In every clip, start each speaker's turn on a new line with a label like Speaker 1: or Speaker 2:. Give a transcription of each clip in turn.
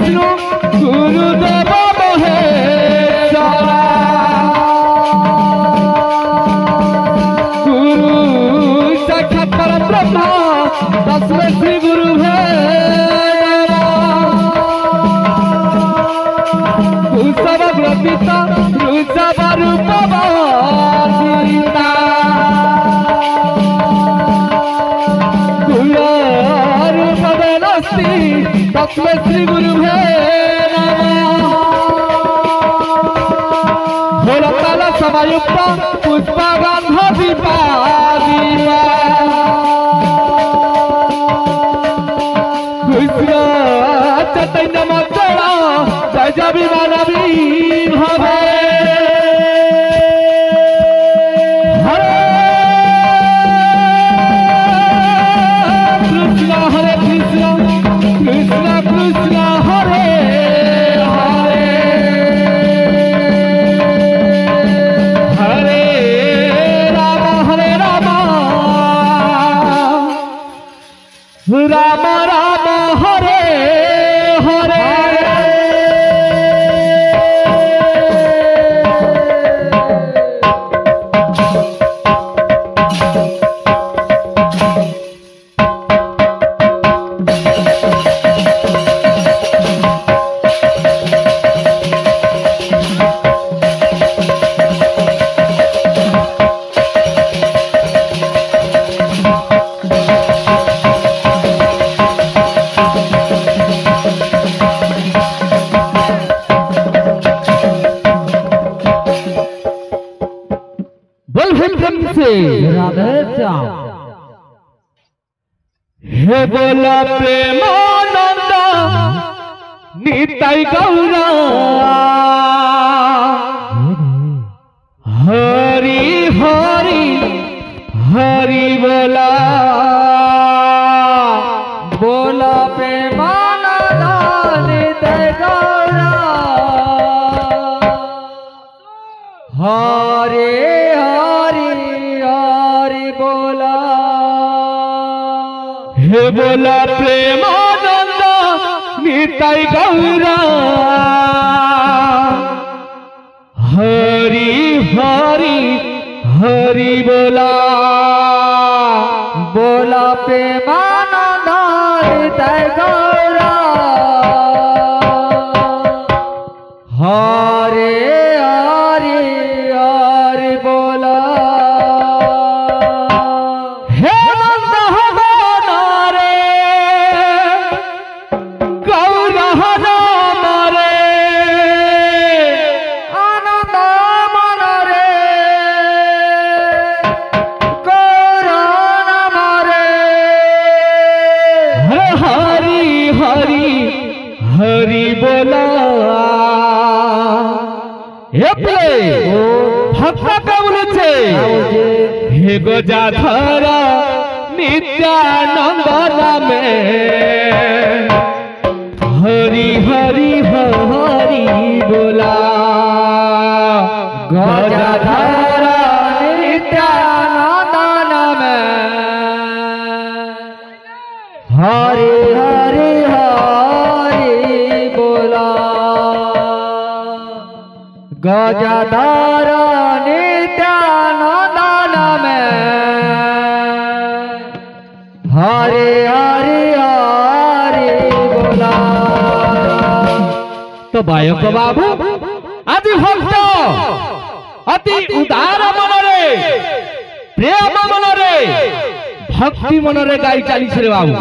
Speaker 1: विष्णु गुरुदेव महेश्वरा गुरु साक्षात् परब्रह्म तस्मै श्री गुरुवे पिता ऋषभ रूप रूपस्ति तस्मै श्री गुरुवे नमः समायुक्त पुष्पगंध दीपादीपा कृष्ण चैतन्य मंगला जय जय विमानवी भवे हरे कृष्ण कृष्ण कृष्ण हरे हरे हरे राम राम राम हरे हरे हे बोला प्रेमानंद निताई गौरा हरि हरि हरि बोला बोला प्रेमानंद निताई गौरा हरे हे बोला प्रेमानंद निताई गौरा हरि हरि हरि बोला बोला प्रेमानंद निताई गौरा हरे हरि हरि बोला हरि बोला भक्त बोले हे गजाधर नित्यानंद नामे हरि हरि हरि बोला गजाधर नित्यानंद नामे हरि हरि गजाधर नित्यानंद नामे हरे हरे हरे बोला। तो बायक बाबू आदि भक्त अति उदार मनरे प्रेम मनरे भक्ति मनरे गाई चली रे बाबू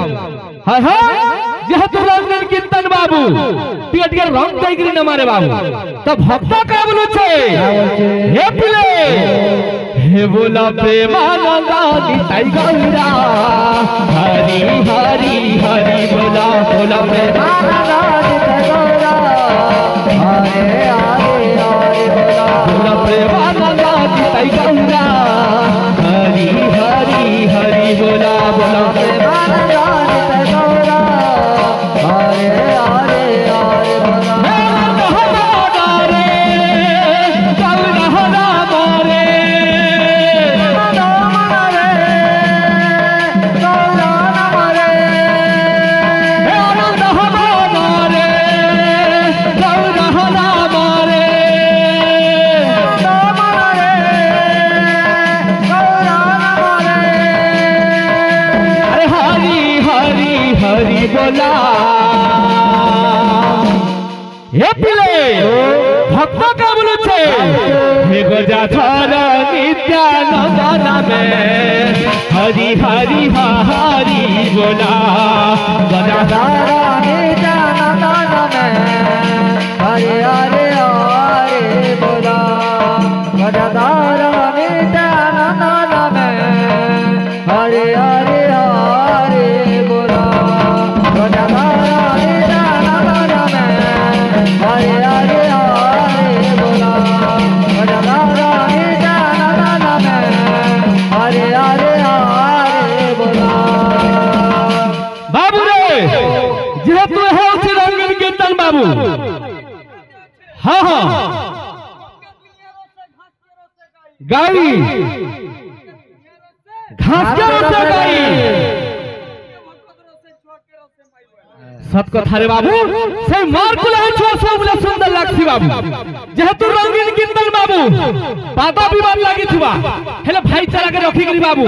Speaker 1: हाँ हाँ जेहेतु रंजन कीर्तन बाबू टिके रंग कई न मारे बाबू तो भक्त का बोलू हे पिले हे बोला प्रेमानंद निताई गौरा हरि हरि हरि बोला बोला प्रेमानंद निताई गौरा हरे हरे हरे बोला प्रेमानंद निताई गौरा हरि हरि हरि बोला बोला प्रेमानंद निताई गौरा हरे हरे हरे बोला बोला हे पिले भक्त का बोलुछे हे गजाधर नित्यानंद नामे हरि हरि हरि बोला गजाधर
Speaker 2: नित्यानंद नामे हरि हरि हरि बोला गजाधर नित्यानंद नामे हरि हरि हरि बोला गजाधर नित्यानंद नामे हरि हरि हरि बोला गजाधर नित्यानंद नामे हरि हरि हरि बोला।
Speaker 1: बाबू रे जेहेतु है उसी रंगीन कीर्तन बाबू हाँ हाँ गाई घास के रोसे गाई सत कथा रे बाबू से मार को लहे छो सो बोले सुंदर लागथि बाबू जेहेतु रंगीन कीर्तन बाबू पादा विवाद लागि थिबा हेले भाईचारा के रखी करी बाबू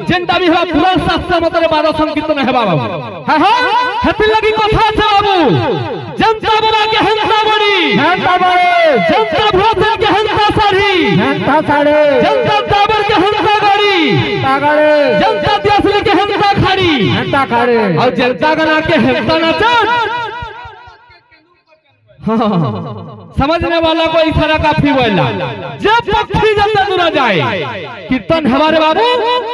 Speaker 1: जेंता भी हवा पूरा शास्त्र मतरे बाद संकीर्तन है बाबू हां हां हेति लागि कथा छे बाबू जनता बना के हंसा बड़ी जनता बड़े जनता भोजन के हंसा साड़ी
Speaker 2: हंसा साड़े
Speaker 1: जनता दाबर के हंसा गाड़ी
Speaker 2: तागड़े
Speaker 1: जनता देसली के हंसा खाड़ी
Speaker 2: हंसा खाड़े
Speaker 1: और जनता गना के हंसा नाचन समझने वाला को इशारा काफी बोला जब पक्षी जनता दूर जाए कीर्तन हमारे बाबू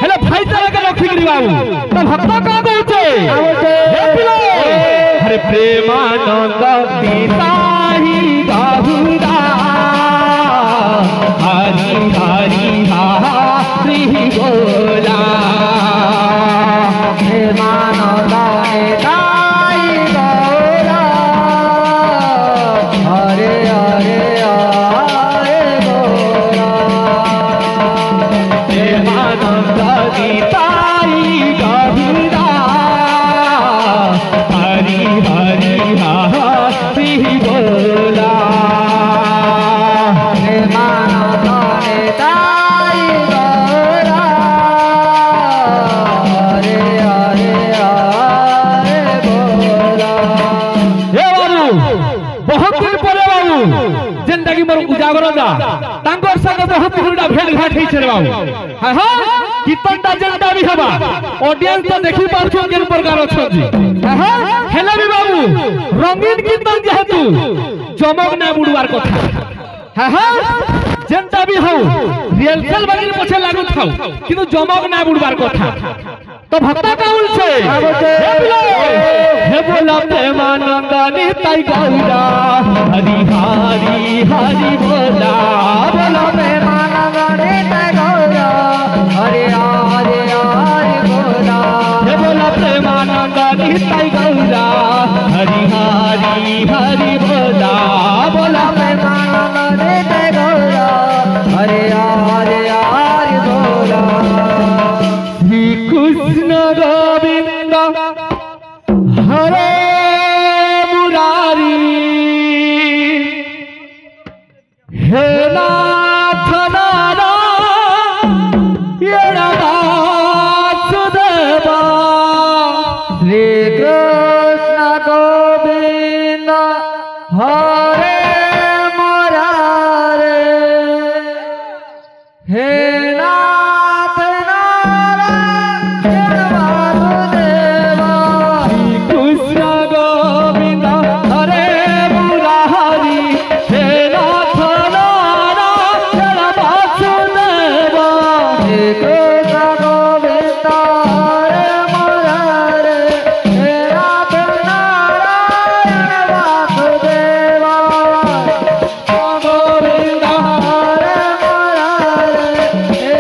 Speaker 1: हेले भाईचारा के रखी गिरी बाबू तो भक्त का पहुंचे हरे प्रेमानंद पिताही गाहुदा हरि हरि हरि बोला
Speaker 2: प्रेमानंद निताई गौरा हरे हरे हरे बोला
Speaker 1: प्रेमानंद पिताई गाहुदा हरि हरि हरि बोला
Speaker 2: प्रेमानंद निताई गौरा हरे हरे हरे बोला।
Speaker 1: हे बाबू बहुत दिन परे बाबू जिंदगी मोर उजागर जा तांकर संग बहुत गुडा भेट घाट हे छे बाबू हां हां कीर्तनटा जनता भी हबा ऑडियंस तो देखि पाछो केन प्रकार छ जी हां हेला भी बाबू रंगीन कीर्तन जेहेतु चमक ना बुडवार कथा हां हां जनता भी हो रिहर्सल बगिन पछे लागु थाउ किंतु जमक ना बुडवार कथा तो भक्ता काउल छे हे बोला प्रेमानंद निताई गौरा हरि हरि हरि बोला बोला
Speaker 2: प्रेमानंद निताई गौरा हरे हरे हरे बोला
Speaker 1: हे बोला प्रेमानंद निताई गौरा हरि हरि हरि बोला बोला
Speaker 2: प्रेमानंद निताई गौरा हरे हरे हरे बोला।
Speaker 1: श्री कृष्ण गोविंद हरे मुरारी हे नाथ नारायण वासुदेवा
Speaker 2: श्री कृष्ण गोविंद हरे मुरारे हे नाथ नारायण वासुदेवा
Speaker 1: कृष्ण गोविंद हरे मुरारी हे नाथ नारायण वासुदेवा
Speaker 2: हे कृष्ण गोविंद हरे मुरारे हे नाथ नारायण वासुदेवा
Speaker 1: गोविंद
Speaker 2: हरे मुरारे हे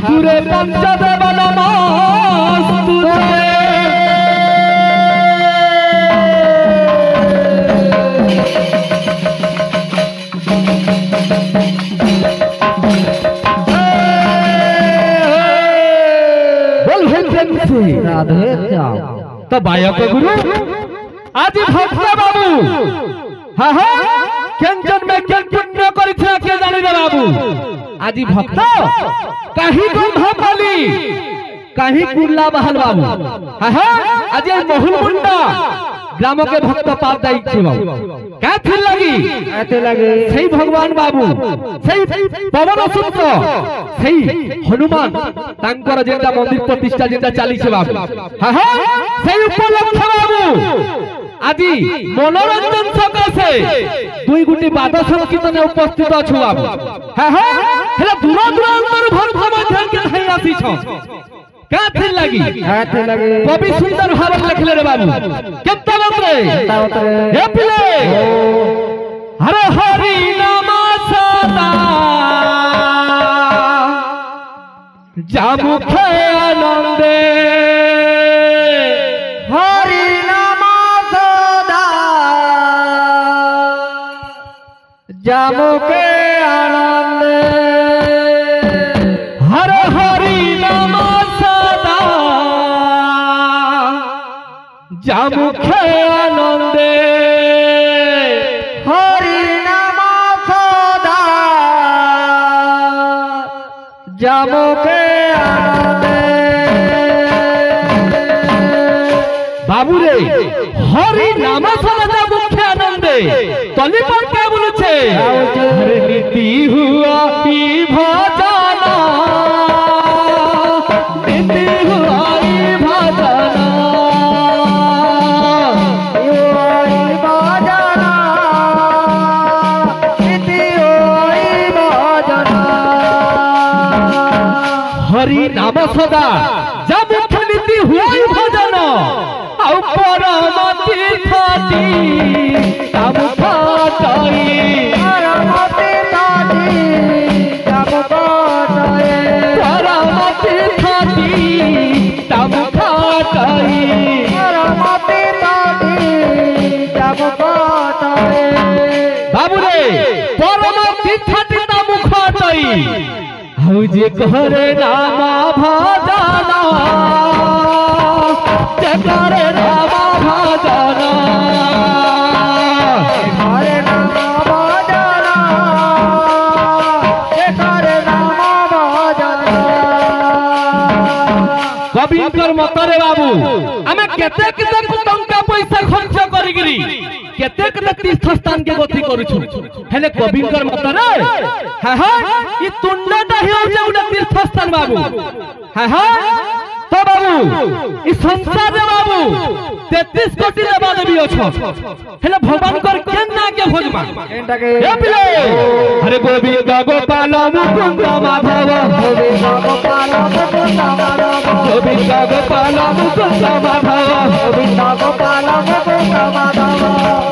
Speaker 1: ঠাকুরে পঞ্চদেব নমস্তুতে बोल प्रेम से
Speaker 2: राधे श्याम।
Speaker 1: तो बायक गुरु आज भक्त बाबू हाँ हाँ केंजन में केन पुण्य करिछला के जानि रे बाबू आज भक्त कहीं गुम्हा पाली कहीं कुल्ला बहल बाबू हाँ हाँ आज बहुल मुंडा ग्राम के भक्त पाप दाई छे बाबू क्या थिल लगी
Speaker 2: ऐसे लगे
Speaker 1: सही भगवान बाबू सही पवन सुत सही हनुमान तांकर जेंदा मंदिर प्रतिष्ठा जेंदा चाली छे बाबू हां हां सही उपलक्ष्य बाबू आदि मनोरंजन सकाशे दुई गुटी बाद संकीर्तने उपस्थित अछु बाबू हां हां हेला दूर दूरांतर भक्त मध्य के धई आसी छ क्या थिल लगी
Speaker 2: ऐसे लगे
Speaker 1: कवि सुंदर भाव लिखले रे बाबू केत्ता बतरे हे पिले हरे हरि नाम सदा जामुखे आनंदे
Speaker 2: हरि नाम सदा जामुके आनंद
Speaker 1: हरे हरि नाम सदा जामुखे आनंदे
Speaker 2: हरि नाम सदा जामुके आनंद
Speaker 1: बाबू रे हरि नाम सदा मुख्य आनंदे तनी पर क्या बोलछे हरे नीति हुआ ही भजना नीति हुआ ही भजना
Speaker 2: योई भजना इति योई भजना
Speaker 1: हरि नाम सदा जब मुख्य नीति हुआ ही भजना आउ परम तीर्थी तब फाटई
Speaker 2: परमति ताटी जामुकाटए
Speaker 1: परम तीर्थी तब फाटई
Speaker 2: परमति ताटी जामुकाटए
Speaker 1: बाबू रे परम तीर्थी तब फाटई हउ जे कहरे नाम भजना जे करे नाम भजना
Speaker 2: हरे नाम भजना हरे नाम भजना
Speaker 1: कविंकर मतरे बाबू आमे केते केते टंका पैसा खर्च करिगिरी केते केते तीर्थ स्थान के गति करूछु हेले कविंकर मतरे हां हां ई तुंडाटा हे जे उडा तीर्थ स्थान बाबू हां हां तो बाबू ई संसार रे बाबू 33 कोटी देवा देवी अछो हेले भगवान कर केन ना के भोजमा
Speaker 2: एंटाके
Speaker 1: हे पिले हरे गोविंद गोपाल मुकुंद माधव
Speaker 2: गोविंद गोपाल मुकुंद माधव
Speaker 1: गोविंद गोपाल मुकुंद माधव
Speaker 2: गोविंद गोपाल मुकुंद माधव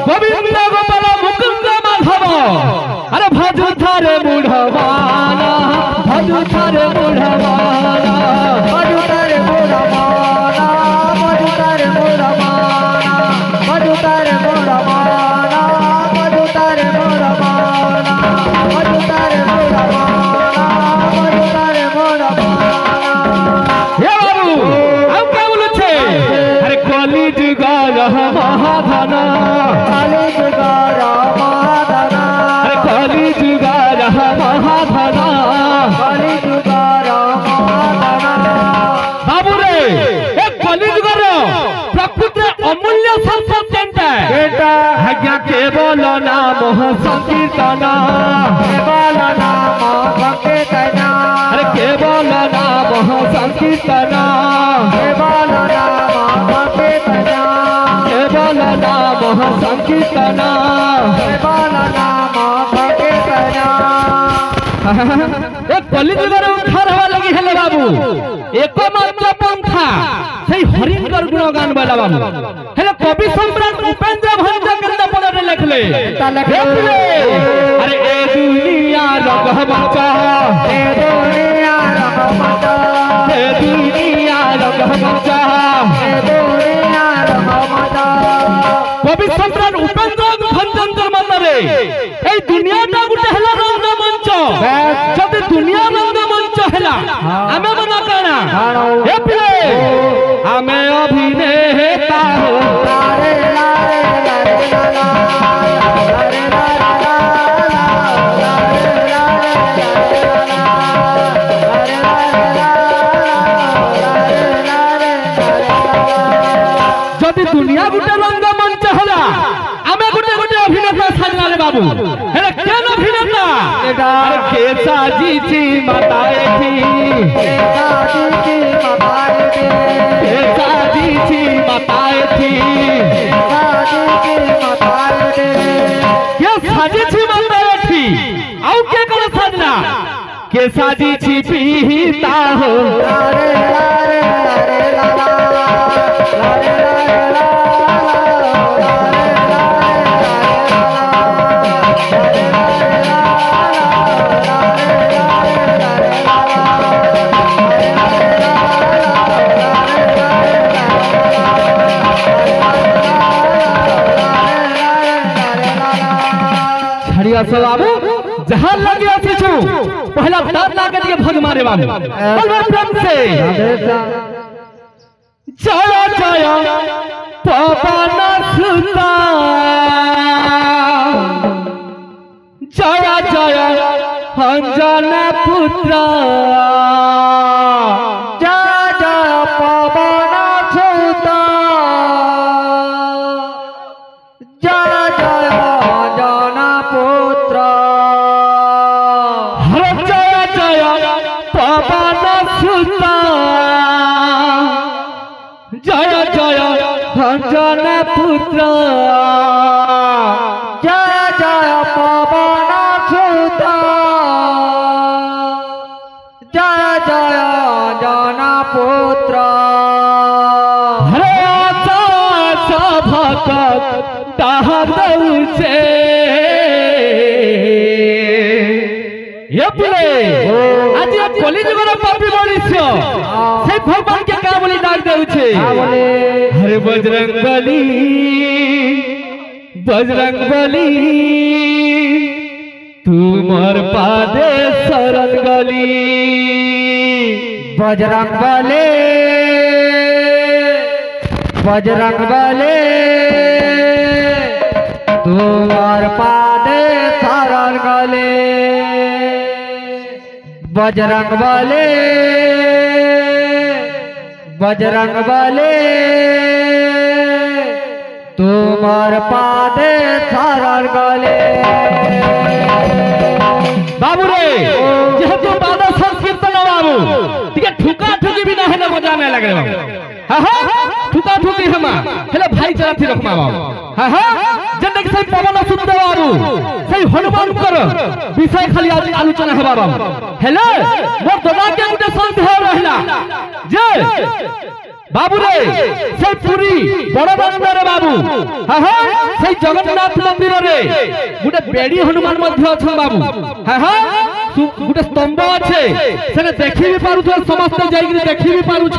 Speaker 1: गोविंद गोपाल मुकुंद माधव अरे भजु थारे बुढ़वाना भजु थारे बुढ़वाना
Speaker 2: मधुकर मुरमाना मधुकर मुरमाना मधुकर मुरमाना मधुकर मुरमाना मधुकर मुरमाना मधुकर मुरमाना
Speaker 1: हे बाबू हम क्या बोले छे अरे कली जुगार महाधना
Speaker 2: काली जुगारा महाधना
Speaker 1: अरे कली जुगार महाधना
Speaker 2: काली जुगारा महाधना
Speaker 1: बाबू रे एक कली जुगार प्रकृति अमूल्य संपद जेंटा
Speaker 2: बेटा
Speaker 1: आज्ञा केवल नाम संकीर्तन
Speaker 2: केवल नाम संकीर्तन
Speaker 1: अरे केवल नाम संकीर्तन
Speaker 2: केवल नाम संकीर्तन
Speaker 1: केवल नाम संकीर्तन
Speaker 2: केवल नाम संकीर्तन
Speaker 1: एक कलिजुगर उद्धार हवा लगी हेले बाबू एकमात्र पंथा সেই হরিঙ্কর গুণগান বলা বাবু হেলে কবি সম্রাট উপেন্দ্র ভঞ্জ কেন্দ্র পদে লিখলে আরে এ দুনিয়া রঙ্গমঞ্চ
Speaker 2: ए दुनिया रंगमंच
Speaker 1: आमे मना करना
Speaker 2: काना
Speaker 1: ए पिले आमे अभिनेता हो
Speaker 2: लारे लारे लारे लाला लारे लारे लाला लारे लारे लारे लारे
Speaker 1: जदि दुनिया गुटे रंगमंच होला आमे गुटे गुटे अभिनेता साजना रे बाबू हेले केन अभिनेता अरे के साजीची माताए थी के साजीची माताए थी के साजीची माताए थी आउ के करे साजना के साजीची पीता हो
Speaker 2: लारे लारे लारे लाला लारे लारे
Speaker 1: छड़िया सब बाबू जहां लगे आछी छु पहला डर लागे दिए भग मारे बाबू बोल प्रेम से जय जय पवन सुता जय जय अंजन पुत्र
Speaker 2: जय जय पवन सुता जय जय जन पुत्र
Speaker 1: हर जय जय पवन सुता जय जय अंजन पुत्र
Speaker 2: जय जय पवन सुता जय जय जन पुत्र
Speaker 1: हरे आशा भक्त दौचे ये पिले आज ये कलिजुगर पापी मनुष्य से भगवान के का बोली डाक देउछे हरे बजरंगबली बजरंगबली तुमर पादे शरण गली
Speaker 2: बजरंगबली बजरंगबली तुम्हार पादे शरण गले बजरंगबली बजरंगबली तुम्हार पादे शरण गले
Speaker 1: बाबू रे जेहेतु बादा संकीर्तन बाबू टिके ठुका ठुकी भी ना हेले बजाने लगे बाबू हां हां ठुका ठुकी हमा हेले भाईचारा थी रखमा बाबू हां हां जंदे से पवन सुंदर बाबू से हनुमान कर विषय खाली आज आलोचना हेबा बाबू हेले मोर दादा के गुटे संदेह रहला जे बाबू रे से पूरी बड़ दांडा रे बाबू हां हां से जगन्नाथ मंदिर रे गुटे बेडी हनुमान मध्य छ बाबू हां हां गुटे स्तंभ আছে সেনে দেখি भी पारु छ समस्त जाई के देखि भी पारु छ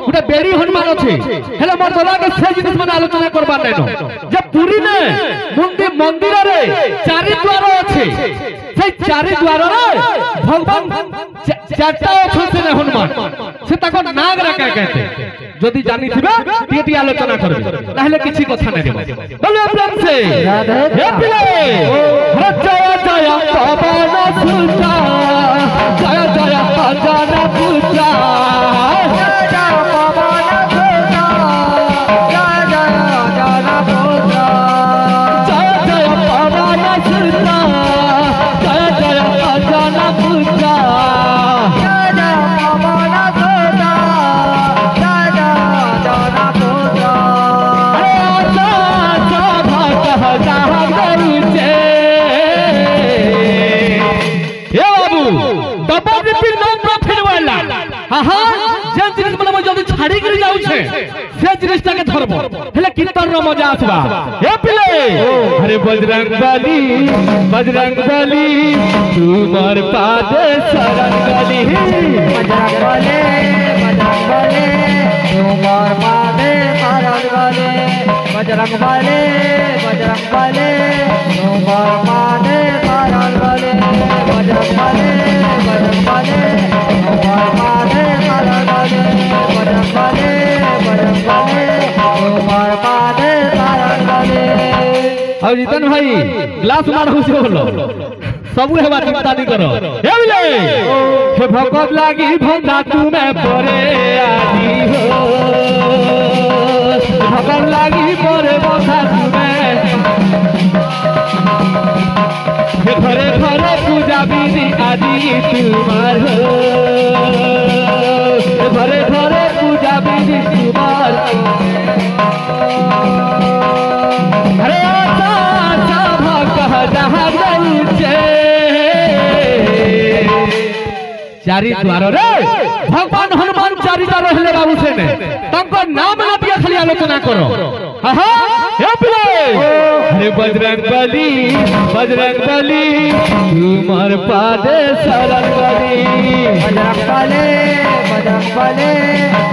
Speaker 1: गुटे बेडी हनुमान আছে हेले मोर दादा के से जिनिस माने आलोचना करबा नैनो जे पूरी ने मंदिर रे चारि द्वार আছে সেই চারি দ্বার রে ভগবান চারটা আছে से हनुमान से ताको नाग रे कहते যদি জানি থিবা টিটি আলোচনা করবে তাহলে কিছু কথা নাই বলে প্রেম সে হে পিলে হে জয় জয় পবন সুতা জয় জয় অঞ্জন পুত্র
Speaker 2: जय जय पवन सुता जय जय जन पुत्र
Speaker 1: जय जय पवन सुता जय जय अञ्जन पुत्र
Speaker 2: जय जय पवन सुता जय जय जन पुत्र
Speaker 1: हे आशा भक्त जहाँ करुचे हे बाबू डबल रिपीट नो प्रॉफिट वाला हां हां जे जिनिस मतलब जल्दी छाड़ी गिर जाउ छे से जिनिसटा के धरबो हेले कीर्तन रो मजा आसबा हे पिले अरे बजरंगबली बजरंगबली तुमर पादे शरण गली
Speaker 2: बजरंगबली बजरंगबली तुम्हार पादे शरण गले बजरंगबली बजरंगबली तुम्हार पादे शरण गले बजरंगबली बजरंगबली तुम्हार
Speaker 1: ଆଉ ଜିତନ ଭାଇ ଗ୍ଲାସ ମାର ହଉଛି ବୋଲ ସବୁ ହେବା ଚିନ୍ତା ନି କର ହେ ବିଲେ हे भगत लागी भंडा तुमे परे आदि हो भगत लागी परे बसा तुमे हे घरे घरे पूजा विधि आदि तुम्हार हो हे घरे घरे पूजा विधि तुम्हार अरे आशा आशा भक्त जहाँ जाऊचे चारि द्वार रे भगवान हनुमान चारिटा रहले बाबू से ने तंको नाम ना दिया खाली आलोचना करो हां हां हे पिले अरे बजरंग बली तुम्हार पादे शरण बली
Speaker 2: बजरंग बली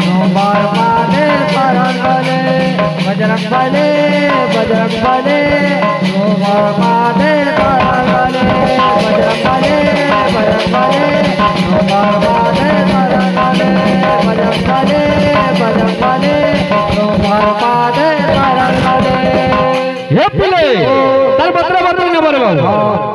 Speaker 2: तुम्हार पादे शरण बली बजरंग बली तुम्हार पादे शरण बली बजरंग बली तुम्हार पादे शरण बली बजरंग बली तुम्हार पादे शरण बली
Speaker 1: हे पिले तार पत्र बाबू न बरे बाबू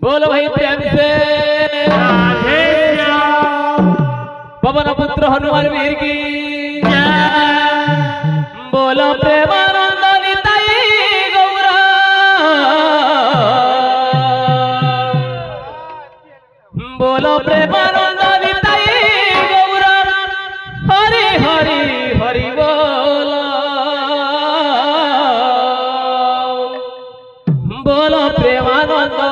Speaker 1: बोलो भाई प्रेम से पवन पुत्र हनुमान वीर की बोलो प्रेमानंद निताई गौरा बोलो प्रेमानंद निताई गौरा हरि हरि हरि बोलो बोलो प्रेमानंद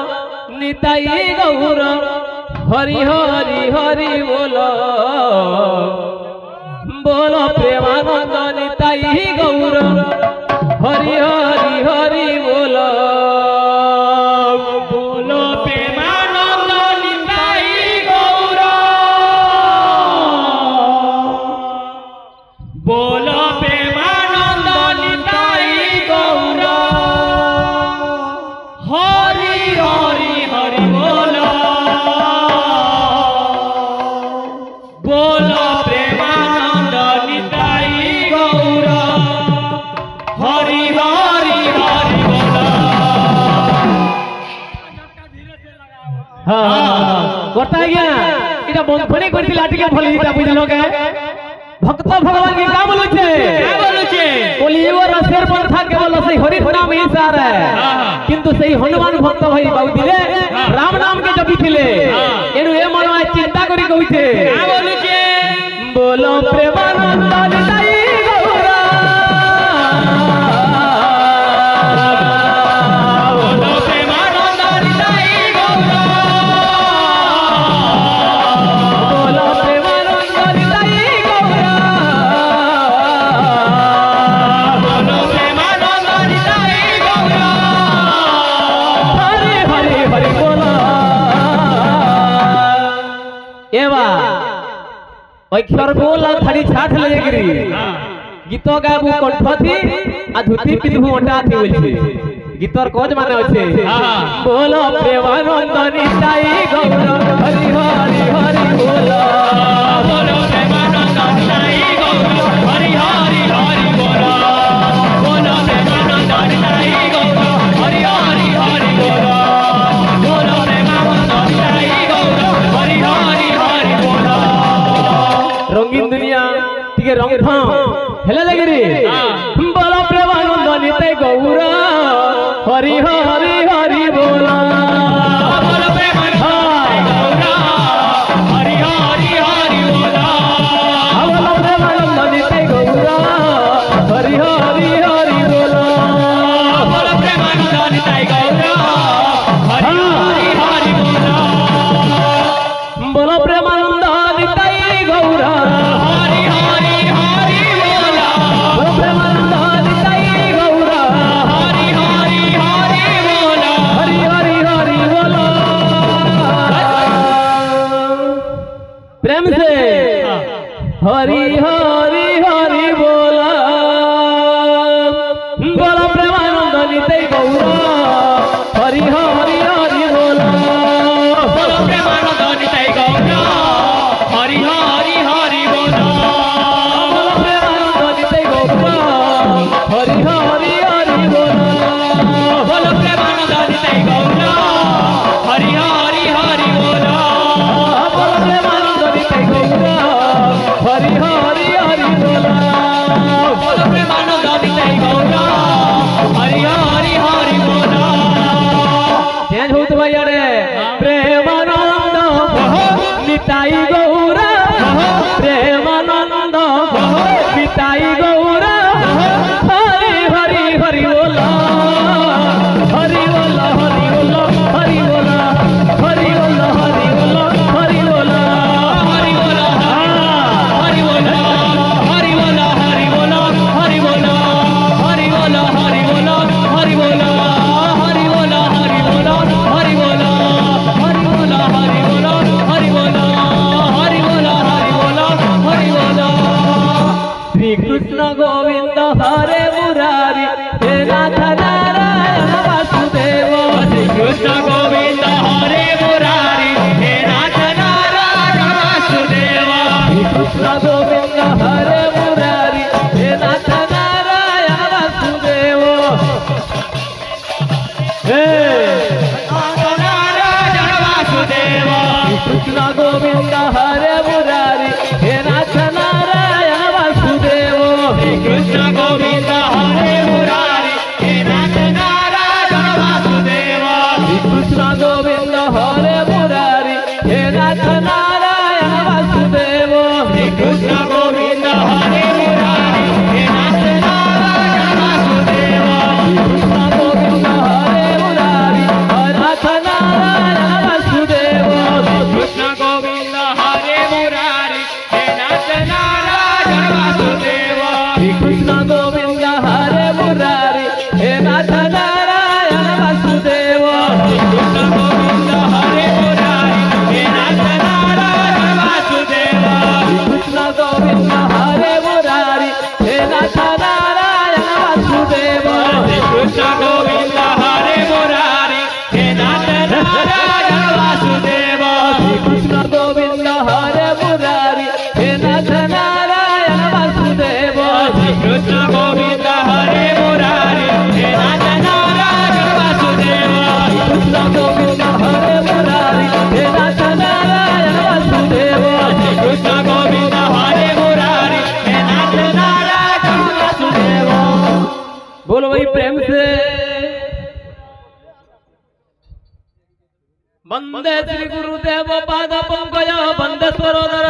Speaker 1: निताई गौर हरि हरि हरि बोलो बोलो प्रेमानंद निताई गौर हरि हरि हरि बोलो बोलो प्रेमानंद निताई गौर बोलो प्रेमानंद निताई गौर हरि हरि हरि बोलो बोलो प्रेमानंद निताई गौर हरि हरि हरि बोलो। हाँ करता गया इटा बंधने करती लाठी के भले इटा बुझलो के भक्त भगवान के का बोलु छे बोली एवर शेर पंथा केवल से हरि नाम ही सार है किंतु सही हनुमान भक्त भाई बाबू दिले राम नाम के जपी थिले एनु ए मन में चिंता करी कहू छे का बोलु छे बोलो प्रेमानंद निताई गौरा बोलो प्रेमानंद निताई गौरा बोलो प्रेमानंद निताई गौरा बोलो प्रेमानंद निताई गौरा हरि हरि हरि बोलो एवा अक्षर बोल थारी छाठ लेगिरी गीत गाबू कंठ थी आ धुती पिंधु ओटा थी बोलछे गीतर कोज माने अछि बोलो प्रेमानंद निताई गौर हरि हरि हरि बोलो बोलो प्रेमानंद निताई गौर हरि हरि हरि बोलो बोलो प्रेमानंद निताई गौर हरि हरि हरि बोलो बोलो प्रेमानंद निताई गौर हरि हरि हरि बोलो रंगीन दुनिया टिके रंग था हेले लगिरी बोलो प्रेमानंद निताई गौर हरि हरि हरि बोलो बोलो प्रेमानंद गौर हरि हरि हरि बोलो बोलो प्रेमानंद निताई गौर हरि हरि हरि बोलो बोलो प्रेमानंद निताई गौर हरि हरि हरि बोलो बोलो प्रेमानंद निताई गौर हरि हरि हरि बोलो बोलो प्रेमानंद निताई गौर हरि हरि हरि बोलो हरि हरि हरि बोलो प्रेम से हरि हरि हरि बोलो बोलो प्रेमानंद निताई गौर हरि हरि हरि बोलो बोलो प्रेमानंद निताई गौर हरि हरि हरि बोलो बोलो प्रेमानंद निताई गौर हरि हरि हरि बोलो बोलो प्रेमानंद निताई गौर हरि हरि हरि बोलो बोलो प्रेमानंद निताई गौर हरि हरि हरि कृष्ण गोविंद हरे मुरारी हे नाथ नारायण वासुदेव हे नारायण वासुदेव कृष्ण गोविंद हरे मुरारी हे नाथ नारायण वासुदेव कृष्ण गोविंद हरे मुरारी हे नाथ नारायण वासुदेव कृष्ण गोविंद हरे मुरारी हे नाथ नारायण वासुदेव कृष्ण गोविंद हरे मुरारी हे नाथ नारायण वासुदेव कृष्ण गोविंद हरे मुरारी हे नाथ नारायण वासुदेव कृष्ण गोविंद हरे मुरारी हे नाथ नारायण वासुदेव कृष्ण गोविंद हरे मुरारी हे नाथ नारायण वासुदेव कृष्ण गोविंद हरे मुरारी हे नाथ नारायण वासुदेव कृष्ण गोविंद हरे मुरारी हे नाथ नारायण वासुदेव कृष्ण गोविंद हरे मुरारी हे नाथ नारायण वासुदेव कृष्ण गोविंद हरे मुरारी हे नाथ नारायण वासुदेव कृष्ण गोविंद हरे मुरारी हे नाथ नारायण वासुदेव कृष्ण गोविंद हरे मुरारी हे नाथ नारायण वासुदेव कृष्ण गोविंद हरे मुरारी हे नाथ नारायण वासुदेव। बोलो भाई प्रेम से वंदे श्री गुरुदेव पाद पंकज वंदे स्वरोदर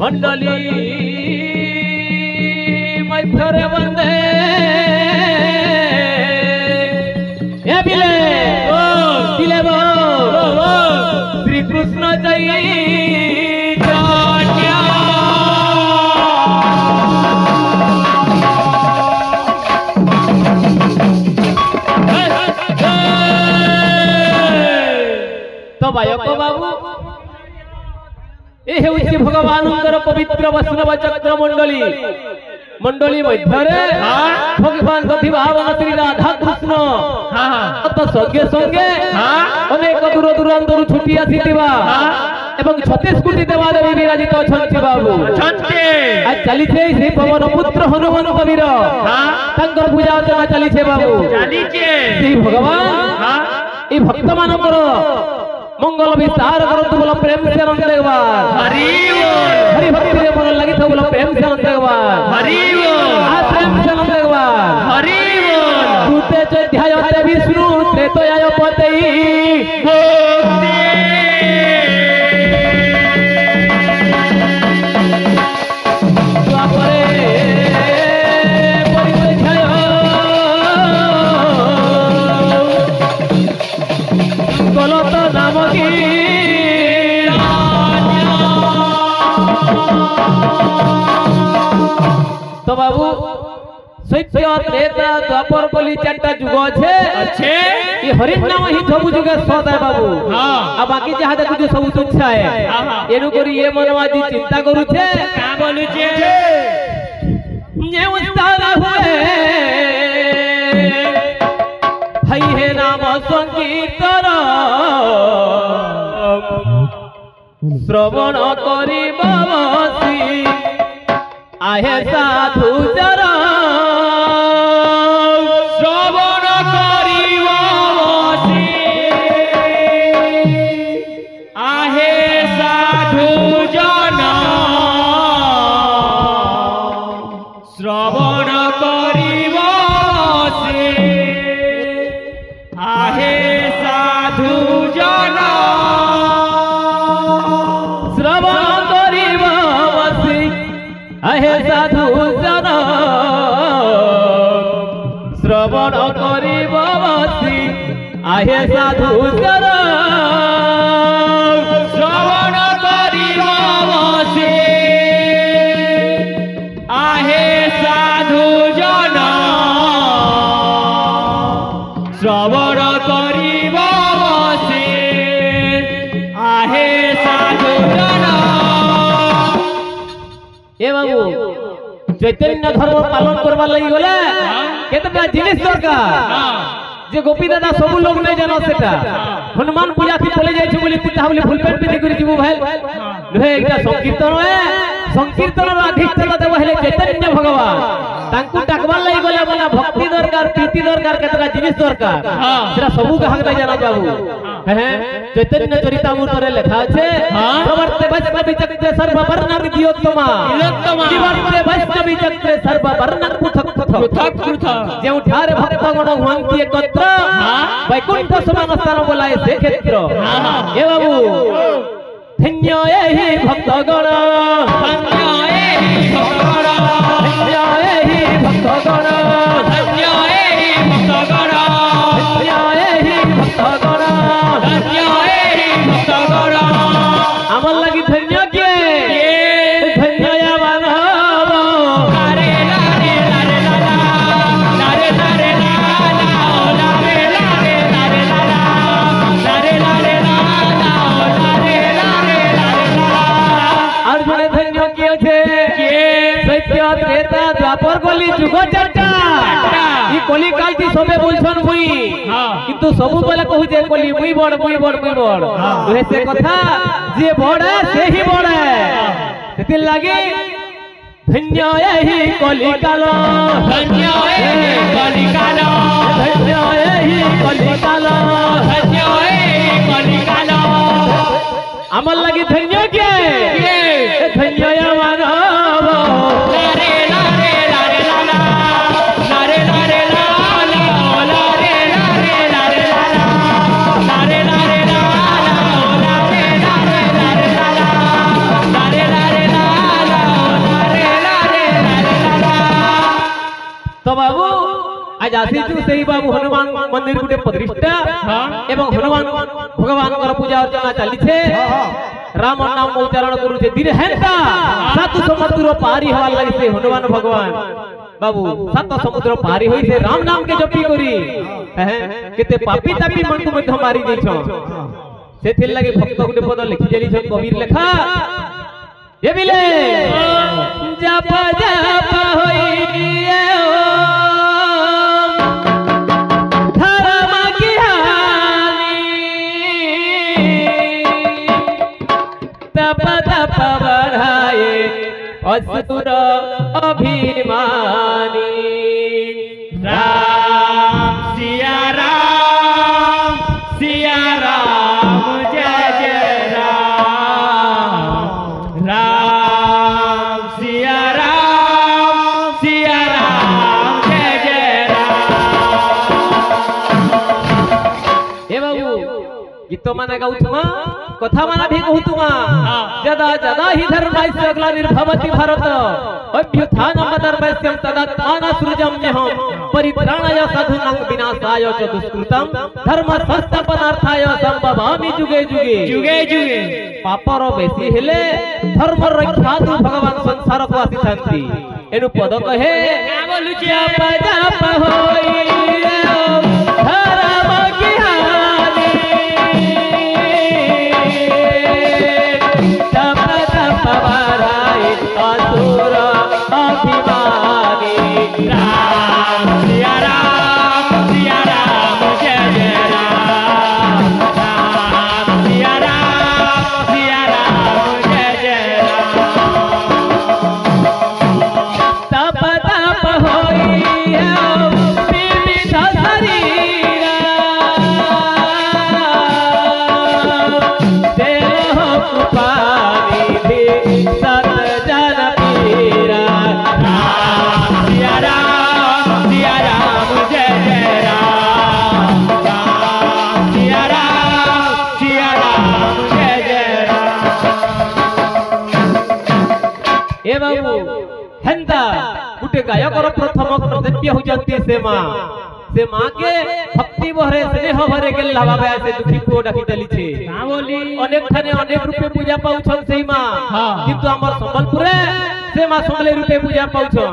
Speaker 1: मंडली मध्य वंदे श्री कृष्ण जय तो बायक बाबू ए हेउछि भगवानंकर पवित्र वैष्णव चक्र मंडली मंडली मध्य भगवान भावन श्री राधा कृष्ण तो संगे संगे अनेक दूर दूरांतर छुटी आसीथिबा एवं 36 कोटी देवादेवी विराजित अछंती बाबू आज चलीछे श्री पवन पुत्र हनुमान कबीर तांकर पूजा अर्चना चलीछे बाबू श्री भगवान ए भक्त मानकर मंगल विस्तार करतु बोला प्रेम से आनंद देवा हरि बोल हरि भक्ति रे मन लागि तो बोला प्रेम से आनंद देवा हरि बोल आ प्रेम से आनंद देवा हरि बोल भूते चैध्यायते विष्णु त्रेतयाय पते भक्ति द्वापरे परिचय गलत नाम की तो बाबू सत्य त्रेता द्वापर कली चारटा जुग अच्छे ये हरिन नाम ही सब जुग सत है बाबू आ बाकी जहा देखु जो सब तुच्छ है एनु करी ये मनवाजी चिंता करू छे का बोलू छे जे उस्ताद हुए हई हे नाम संकीर्तन श्रवण करी बसी आहे साधु जरा श्रवण करी बसी आहे साधु जना श्रवण करी बसी आहे साधु जना श्रवण करी बसी आहे साधु जना श्रवण करी बसी आहे साधु जना श्रवण करी बसी
Speaker 3: ए बाबू चैतन्य धर्म पालन करबा लागि गले केतटा जिनिस दरकार जे गोपी दादा सब लोग नहीं जानो सेटा हनुमान पूजा थी चले जाय छु बोली पिता बोली फुल पेंट पिंधि करी जीवो भाई रे एकटा संकीर्तन है संकीर्तन रा अधिष्ठाता देव हेले चैतन्य भगवान तांकु टाकबा लागि गले बोला भक्ति दरकार प्रीति दरकार केतटा जिनिस दरकार सेरा सबु कहाक नहीं जानो बाबू है चैतन्य चरितामृत रे लिखा আছে प्रवर्ते वैष्णवी चक्रे सर्व वर्णन दियोत्तमा जीवते वैष्णवी चक्रे सर्व वर्णन पृथक पृथक जे उठारे भक्तगण हुआंती एकत्र वैकुंठ समान स्थान बोलाए से क्षेत्र ए बाबू धन्य एहि भक्तगण धन्य एहि भक्तगण धन्य एहि भक्तगण धन्य एहि भक्तगण धन्य एहि भक्तगण धन्य एहि भक्तगण हमर लागि धन्य के धन्य मानव लारे लारे लारे लाला लारे लारे लाला लारे लारे लारे लाला लारे लारे लाला लारे लारे लारे लाला अर्जुन धन्य के छे सत्य त्रेता द्वापर कली जुग चर्चा ई कली काल की सबे बोलछन मुई किंतु सब बेले कहू जे कली मुई बड़ मुई बड़ मुई बड़ ओहे से कथा जे बड़ है से ही बड़ है सेति लागे धन्य एहि कली काल धन्य एहि कली काल धन्य एहि कली काल धन्य एहि कली काल हमर लागि धन्य के धन्य मानव लारे लारे लारे लाला लारे लारे लाला लारे लारे लारे लाला लारे लारे लाला लारे लारे लारे लाला लारे लारे लाला लारे लारे लारे लाला तो बाबू आज आसीचु सेही बाबू हनुमान मंदिर गुटे प्रतिष्ठा एवं हनुमान भगवान कर पूजा अर्चना चली छे राम नाम उच्चारण करू छे दिन हेंता सात समुद्र पारी हवा लागि से हनुमान भगवान बाबू सात समुद्र पारी होई से राम नाम के जपी करी केते पापी तापी मन को मध्य मारी दै छ सेथिल लागि भक्त गुटे पद लिखि देली छ कबीर लेखा ये बिले जप जप होई असुर अभिमानी राम सिया राम जय जय राम राम सिया राम जय जय राम हे बाबू गीत माने गाउथुमा कथा माना भी कहूतुमा जदा जदा ही धर्मस्य अगला निर्भवति भारत अभ्युत्थान मदर्मस्यं तदा ताना सृजम्यहं परित्राणाय साधूनां विनाशाय च दुष्कृतं धर्म संस्थापनार्थाय संभवामि जुगे जुगे जुगे जुगे पापर बेसी हेले धर्म रक्षातु भगवान संसार को आसीथांती एनु पद कहे का बोलु जप जप होई धर्म की हानि तप तप वराय असुर अभिमानी राम सिया राम जय जय राम राम सिया राम जय जय राम तप तप होई विविध शरीर देह कुपानी भी सत जन पीरा राम सिया राम जय जय राम राम सिया राम जय जय राम ए बाबू हेंता गुटे गायकर प्रथम कर्तव्य होजंती से मां के भक्ति भरे स्नेह भरे के लाभावे से दुखी को डाकी चली छे का बोली अनेक ठाने अनेक रूपे पूजा पाउछन सेही मां किंतु हमर संबलपुरे से मां समले रूपे पूजा पाउछन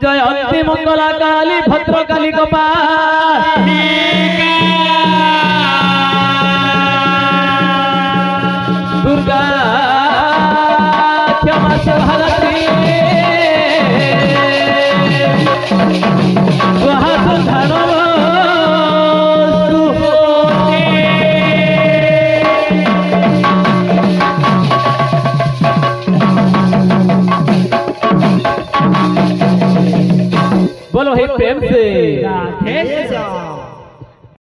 Speaker 3: जय अंति मंगला काली भद्र काली कपाली दुर्गा मासे भारती वहाँ सुधारो बोलो हे प्रेम से
Speaker 2: राधे श्याम।